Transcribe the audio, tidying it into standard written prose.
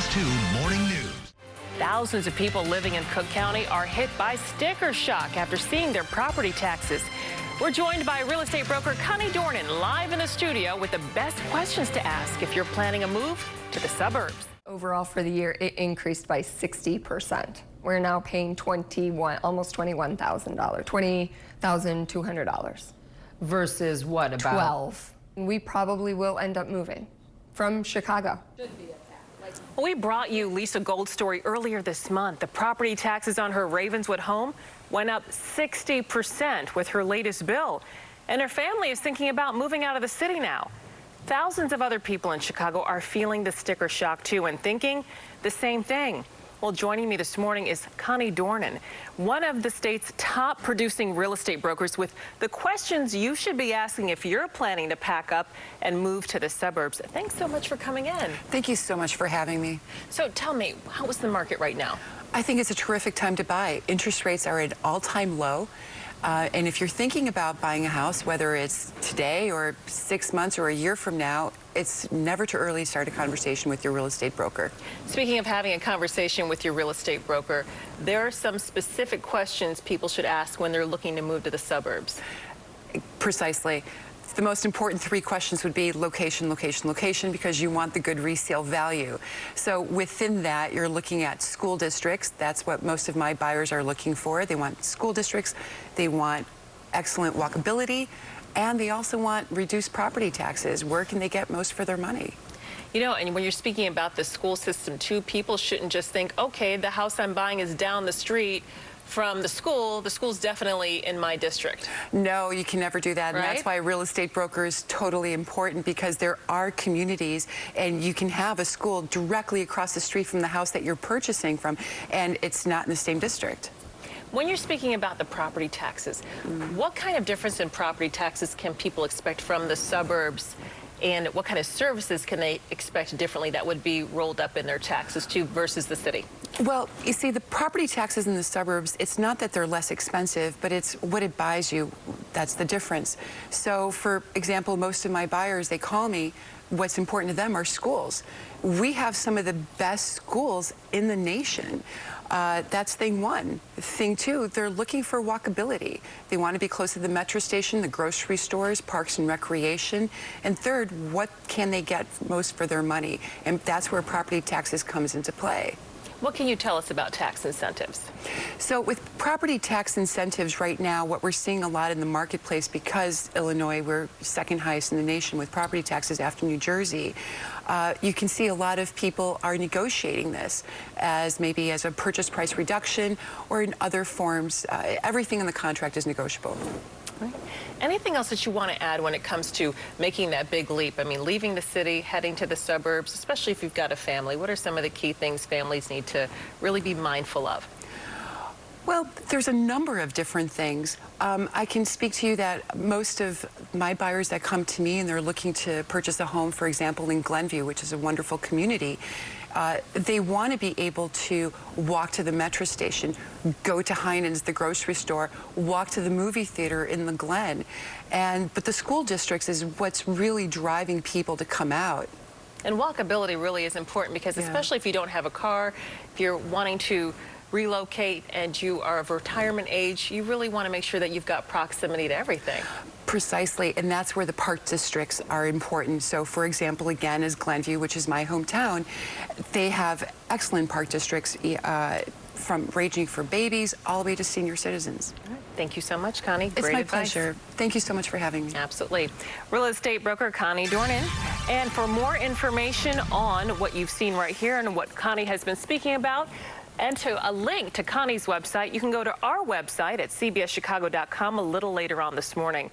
CBS 2 Morning News. Thousands of people living in Cook County are hit by sticker shock after seeing their property taxes. We're joined by real estate broker Connie live in the studio with the best questions to ask if you're planning a move to the suburbs. Overall for the year, it increased by 60%. We're now paying almost $21,000, $20,200. Versus what, about? 12. We probably will end up moving from Chicago. We brought you Lisa Gold's story earlier this month. The property taxes on her Ravenswood home went up 60% with her latest bill. And her family is thinking about moving out of the city now. Thousands of other people in Chicago are feeling the sticker shock too and thinking the same thing. Well, joining me this morning is Connie, one of the state's top producing real estate brokers, with the questions you should be asking if you're planning to pack up and move to the suburbs. Thanks so much for coming in. Thank you so much for having me. So tell me, how is the market right now? I think it's a terrific time to buy. Interest rates are at an all-time low. And if you're thinking about buying a house, whether it's today or 6 months or a year from now, it's never too early to start a conversation with your real estate broker. Speaking of having a conversation with your real estate broker, there are some specific questions people should ask when they're looking to move to the suburbs. Precisely. The most important 3 questions would be location, location, location, because you want the good resale value. So within that, you're looking at school districts. That's what most of my buyers are looking for. They want school districts, they want excellent walkability, and they also want reduced property taxes. Where can they get most for their money? You know, and when you're speaking about the school system too, people shouldn't just think, okay, the house I'm buying is down the street from the school's definitely in my district. No, you can never do that. Right? And that's why a real estate broker is totally important, because there are communities and you can have a school directly across the street from the house that you're purchasing from, and it's not in the same district. When you're speaking about the property taxes, what kind of difference in property taxes can people expect from the suburbs? And what kind of services can they expect differently that would be rolled up in their taxes too versus the city? Well, you see, the property taxes in the suburbs, it's not that they're less expensive, but it's what it buys you. That's the difference. So, for example, most of my buyers, they call me, what's important to them are schools. We have some of the best schools in the nation. That's thing one. Thing two, they're looking for walkability. They want to be close to the metro station, the grocery stores, parks and recreation. And third, what can they get most for their money? And that's where property taxes comes into play. What can you tell us about tax incentives? So with property tax incentives right now, what we're seeing a lot in the marketplace, because Illinois, we're second highest in the nation with property taxes after New Jersey, you can see a lot of people are negotiating this as maybe as a purchase price reduction or in other forms. Everything in the contract is negotiable. Right. Anything else that you want to add when it comes to making that big leap? I mean, leaving the city, heading to the suburbs, especially if you've got a family. What are some of the key things families need to really be mindful of? Well, there's a number of different things. I can speak to you that most of my buyers that come to me and they're looking to purchase a home, for example, in Glenview, which is a wonderful community, they want to be able to walk to the metro station, go to Heinen's, the grocery store, walk to the movie theater in the Glen. But the school districts is what's really driving people to come out. And walkability really is important because especially if you don't have a car, if you're wanting to relocate and you are of retirement age, you really want to make sure that you've got proximity to everything. Precisely, and that's where the park districts are important. So, for example, again, is Glenview, which is my hometown, they have excellent park districts from ranging for babies all the way to senior citizens. All right. Thank you so much, Connie. It's Great my advice. pleasure. Thank you so much for having me. Absolutely. Real estate broker Connie. And for more information on what you've seen right here and what Connie has been speaking about, and to a link to Connie's website, you can go to our website at cbschicago.com a little later on this morning.